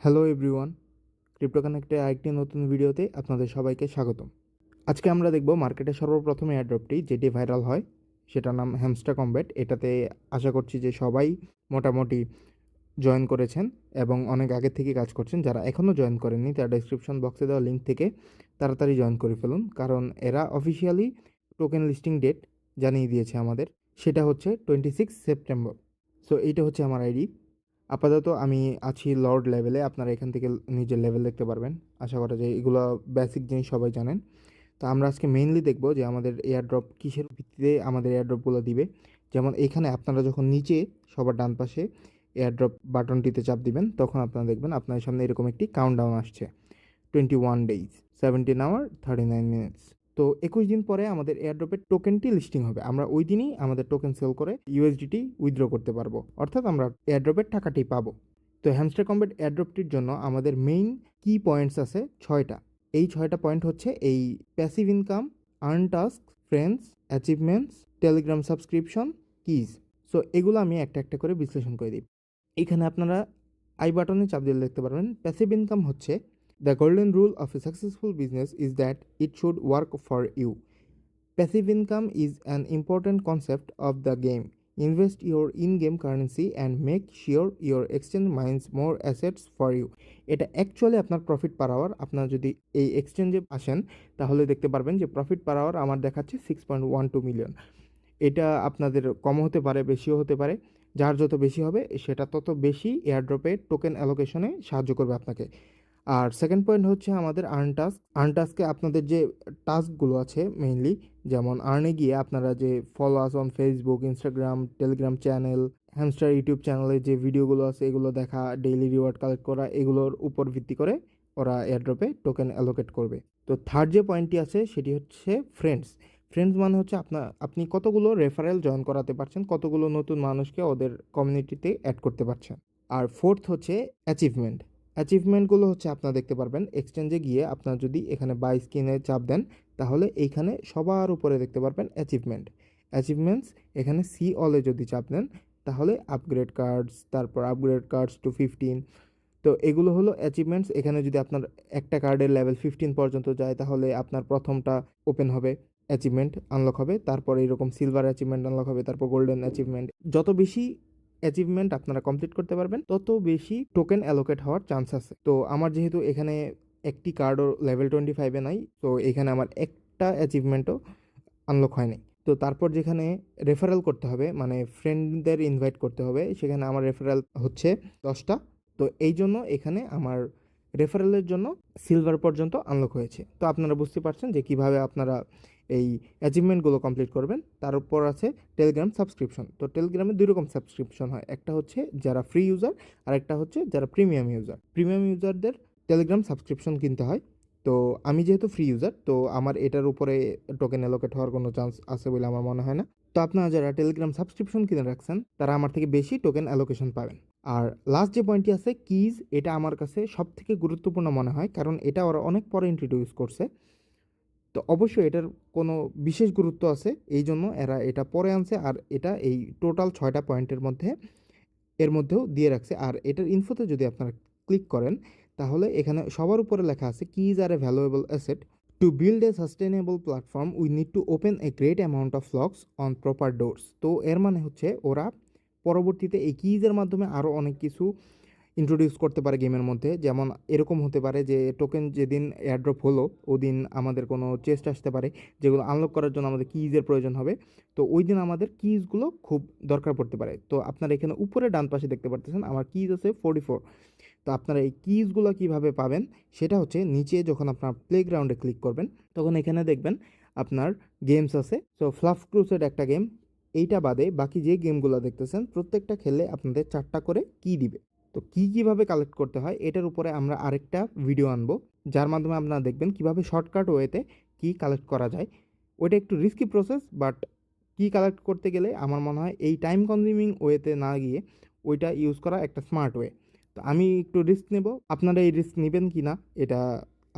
Hello everyone, crypto কানেক্টের আরেকটি নতুন ভিডিওতে আপনাদের সবাইকে স্বাগতম। আজকে আমরা দেখব মার্কেটে সর্বপ্রথম এয়ারড্রপটি যেটি ভাইরাল হয়, সেটার নাম হ্যামস্টার কম্ব্যাট। এটাতে আশা করছি যে সবাই মোটামুটি জয়েন করেছেন এবং অনেক আগে থেকে কাজ করছেন। যারা এখনও জয়েন করেননি তারা ডেসক্রিপশন বক্সে দেওয়া লিঙ্ক থেকে তাড়াতাড়ি জয়েন করে ফেলুন, কারণ এরা অফিসিয়ালি টোকেন লিস্টিং ডেট জানিয়ে দিয়েছে আমাদের। সেটা হচ্ছে 26 সেপ্টেম্বর। সো এইটা হচ্ছে আমার আইডি। আপাতত আমি আছি লর্ড লেভেলে, আপনারা এখান থেকে নিজের লেভেল দেখতে পারবেন। আশা করা যায় এগুলো বেসিক জিনিস সবাই জানেন। তো আমরা আজকে মেইনলি দেখব যে আমাদের এয়ারড্রপ কিসের ভিত্তিতে আমাদের এয়ারড্রপগুলো দিবে। যেমন এইখানে আপনারা যখন নিচে সবার ডান পাশে এয়ারড্রপ বাটনটিতে চাপ দিবেন, তখন আপনারা দেখবেন আপনার সামনে এরকম একটি কাউন্টডাউন আসছে, 21 ডেইজ, 17 আওয়ার 39 মিনিটস। তো 21 দিন পরে আমাদের এয়ারড্রপের টোকেনটি লিস্টিং হবে। আমরা ওই দিনই আমাদের টোকেন সেল করে ইউএসডিটি উইথড্র করতে পারবো, অর্থাৎ আমরা এয়ারড্রপের টাকাটি পাবো। তো হ্যামস্টার কম্ব্যাট এয়ারড্রপটির জন্য আমাদের মেইন কি পয়েন্টস আছে 6টা। এই 6টা পয়েন্ট হচ্ছে এই passive income, earn task, friends, achievements, Telegram subscription, keys. So এগুলো আমি একটা একটা করে বিশ্লেষণ করে দিই। এখানে আপনারা আই বাটনে চাপ দিলে দেখতে পারবেন প্যাসিভ ইনকাম হচ্ছে the golden rule of a successful business is that it should work for you. Passive income is an important concept of the game. Invest your in-game currency and make sure your exchange mines more assets for you. এটা actually আপনার profit per hour. আপনারা যদি এই এক্সচেঞ্জে আসেন তাহলে দেখতে পারবেন যে প্রফিট পার আওয়ার আমার দেখাচ্ছে 6.12 মিলিয়ন। এটা আপনাদের কমও হতে পারে, বেশিও হতে পারে। যার যত বেশি হবে সেটা তত বেশি এয়ারড্রপে টোকেন অ্যালোকেশনে সাহায্য করবে আপনাকে। আর সেকেন্ড পয়েন্ট হচ্ছে আমাদের আর্ন টাস্ক। আর্ন টাস্কে আপনাদের যে টাস্কগুলো আছে মেইনলি, যেমন আর্নে গিয়ে আপনারা যে follow us on Facebook, Instagram, Telegram channel, hamster YouTube চ্যানেলে যে ভিডিওগুলো আছে এগুলো দেখা, ডেইলি রিওয়ার্ড কালেক্ট করা, এগুলোর উপর ভিত্তি করে ওরা এয়ারড্রপে টোকেন অ্যালোকেট করবে। তো থার্ড যে পয়েন্টটি আছে সেটি হচ্ছে ফ্রেন্ডস। ফ্রেন্ডস মানে হচ্ছে আপনি কতগুলো রেফারেল জয়েন করাতে পারছেন, কতগুলো নতুন মানুষকে ওদের কমিউনিটিতে অ্যাড করতে পারছেন। আর ফোর্থ হচ্ছে অ্যাচিভমেন্ট। অ্যাচিভমেন্টগুলো হচ্ছে আপনারা দেখতে পারবেন এক্সচেঞ্জে গিয়ে। আপনারা যদি এখানে বাই স্ক্রিনে চাপ দেন তাহলে এইখানে সবার উপরে দেখতে পারবেন অ্যাচিভমেন্ট। অ্যাচিভমেন্টস এখানে সি অলে যদি চাপ দেন তাহলে আপগ্রেড কার্ডস, তারপর আপগ্রেড কার্ডস টু 15। তো এগুলো হলো অ্যাচিভমেন্টস। এখানে যদি আপনার একটা কার্ডের লেভেল 15 পর্যন্ত যায় তাহলে আপনার প্রথমটা ওপেন হবে, অ্যাচিভমেন্ট আনলক হবে। তারপর এরকম সিলভার অ্যাচিভমেন্ট আনলক হবে, তারপর গোল্ডেন অ্যাচিভমেন্ট। যত বেশি অ্যাচিভমেন্ট আপনারা কমপ্লিট করতে পারবেন তত বেশি টোকেন অ্যালোকেট হওয়ার চান্স আছে। তো আমার যেহেতু এখানে একটি কার্ডও লেভেল 25-এ নাই, তো এখানে আমার একটা অ্যাচিভমেন্টও আনলক হয়নি। তো তারপর যেখানে রেফারেল করতে হবে, মানে ফ্রেন্ডদের ইনভাইট করতে হবে, সেখানে আমার রেফারেল হচ্ছে 10টা। তো এই জন্য এখানে আমার রেফারেলের জন্য সিলভার পর্যন্ত আনলক হয়েছে। তো আপনারা বুঝতে পারছেন যে কিভাবে আপনারা এই অ্যাচিভমেন্টগুলো কমপ্লিট করবেন। তার উপর আছে টেলিগ্রাম সাবস্ক্রিপশন। তো টেলিগ্রামে দুই রকম সাবস্ক্রিপশন হয়, একটা হচ্ছে যারা ফ্রি ইউজার আর একটা হচ্ছে যারা প্রিমিয়াম ইউজার। প্রিমিয়াম ইউজারদের টেলিগ্রাম সাবস্ক্রিপশন কিনতে হয়। তো আমি যেহেতু ফ্রি ইউজার, তো আমার এটার উপরে টোকেন অ্যালোকেট হওয়ার কোনো চান্স আছে বলে আমার মনে হয় না। তো আপনারা যারা টেলিগ্রাম সাবস্ক্রিপশন কিনে রাখছেন তারা আমার থেকে বেশি টোকেন অ্যালোকেশন পাবেন। আর লাস্ট যে পয়েন্টটি আছে কিজ, এটা আমার কাছে সব থেকে গুরুত্বপূর্ণ মনে হয়, কারণ এটা ওরা অনেক পরে ইন্ট্রোডিউস করছে। তো অবশ্যই এটার কোনো বিশেষ গুরুত্ব আছে, এই জন্য এরা এটা পরে আনছে। আর এটা এই টোটাল 6টা পয়েন্টের মধ্যে এর মধ্যেও দিয়ে রাখছে। আর এটার ইনফোতে যদি আপনারা ক্লিক করেন তাহলে এখানে সবার উপরে লেখা আছে keys are a valuable asset. To build a sustainable platform we need to open a great amount of locks on proper doors. তো এর মানে হচ্ছে ওরা পরবর্তীতে এই কিজের মাধ্যমে আরও অনেক কিছু ইন্ট্রোডিউস করতে পারে গেমের মধ্যে। যেমন এরকম হতে পারে যে টোকেন যেদিন এয়ারড্রপ হলো ওদিন আমাদের কোনো চেস্ট আসতে পারে যেগুলো আনলক করার জন্য আমাদের কিজের প্রয়োজন হবে। তো ওই দিন আমাদের কিজগুলো খুব দরকার পড়তে পারে। তো আপনারা এখানে উপরে ডান পাশে দেখতে পারতেছেন আমার কিজ আছে 44। তো আপনারা এই কিজগুলো কীভাবে পাবেন সেটা হচ্ছে নিচে যখন আপনার প্লেগ্রাউন্ডে ক্লিক করবেন তখন এখানে দেখবেন আপনার গেমস আছে। সো ফ্লাফ ক্রুসেড একটা গেম, এইটা বাদে বাকি যে গেমগুলো দেখতেছেন প্রত্যেকটা খেলে আপনাদের 4টা করে কি দিবে। তো কীভাবে কালেক্ট করতে হয় এটার উপরে আমরা আরেকটা ভিডিও আনবো, যার মাধ্যমে আপনারা দেখবেন কীভাবে শর্টকাট ওয়েতে কি কালেক্ট করা যায়। ওইটা একটু রিস্কি প্রসেস, বাট কি কালেক্ট করতে গেলে আমার মনে হয় এই টাইম কনজিউমিং ওয়েতে না গিয়ে ওইটা ইউজ করা একটা স্মার্ট ওয়ে। তো আমি একটু রিস্ক নেব, আপনারা এই রিস্ক নেবেন কি না এটা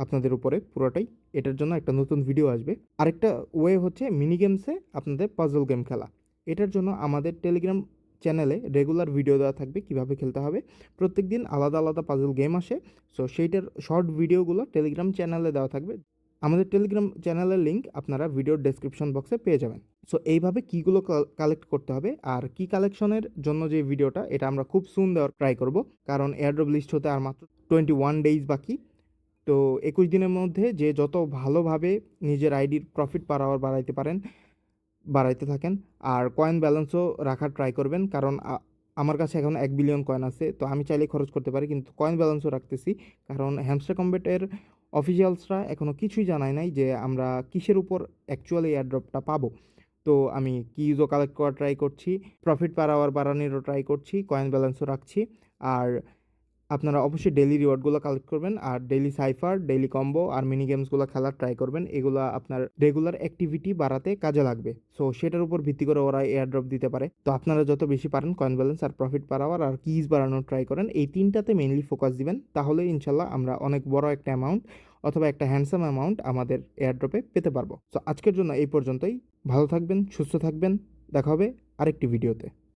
আপনাদের উপরে পুরোটাই। এটার জন্য একটা নতুন ভিডিও আসবে। আরেকটা ওয়ে হচ্ছে মিনি গেমসে আপনাদের পাজল গেম খেলা। এটার জন্য আমাদের টেলিগ্রাম চ্যানেলে রেগুলার ভিডিও দেওয়া থাকবে কীভাবে খেলতে হবে। প্রত্যেকদিন আলাদা আলাদা পাজল গেম আসে। সো সেইটার শর্ট ভিডিওগুলো টেলিগ্রাম চ্যানেলে দেওয়া থাকবে। আমাদের টেলিগ্রাম চ্যানেলের লিঙ্ক আপনারা ভিডিওর ডেসক্রিপশন বক্সে পেয়ে যাবেন। সো এইভাবে কীগুলো কালেক্ট করতে হবে আর কী কালেকশনের জন্য যে ভিডিওটা, এটা আমরা খুব সুন দেওয়ার ট্রাই করব, কারণ এয়ারড্রপ লিস্ট হতে আর মাত্র 21 ডেইজ বাকি। তো 21 দিনের মধ্যে যে যত ভালোভাবে নিজের আইডির প্রফিট পার আওয়ার বাড়াইতে থাকেন, আর কয়েন ব্যালেন্সও রাখার ট্রাই করবেন, কারণ আমার কাছে এখন 1 বিলিয়ন কয়েন আছে। তো আমি চাইলে খরচ করতে পারি, কিন্তু কয়েন ব্যালেন্সও রাখতেছি, কারণ হ্যামস্টার কম্বেটের অফিসিয়ালসরা এখনও কিছুই জানায় নাই যে আমরা কিসের উপর অ্যাকচুয়ালি এয়ারড্রপটা পাবো। তো আমি কিজও কালেক্ট করার ট্রাই করছি, প্রফিট পার আওয়ার বাড়ানোরও ট্রাই করছি, কয়েন ব্যালেন্সও রাখছি। আর আপনারা অবশ্যই ডেইলি রিওয়ার্ডগুলো কালেক্ট করবেন, আর ডেইলি সাইফার, ডেইলি কম্বো আর মিনি গেমসগুলো খেলার ট্রাই করবেন। এগুলো আপনার রেগুলার অ্যাক্টিভিটি বাড়াতে কাজে লাগবে। সো সেটার উপর ভিত্তি করে ওরা এয়ারড্রপ দিতে পারে। তো আপনারা যত বেশি পারেন কয়েন ব্যালেন্স আর প্রফিট পার আওয়ার আর কিজ বাড়ানোর ট্রাই করেন। এই তিনটাতে মেইনলি ফোকাস দিবেন, তাহলে ইনশাল্লাহ আমরা অনেক বড় একটা অ্যামাউন্ট অথবা একটা হ্যান্ডসাম অ্যামাউন্ট আমাদের এয়ারড্রপে পেতে পারবো। সো আজকের জন্য এই পর্যন্তই। ভালো থাকবেন, সুস্থ থাকবেন, দেখা হবে আরেকটি ভিডিওতে।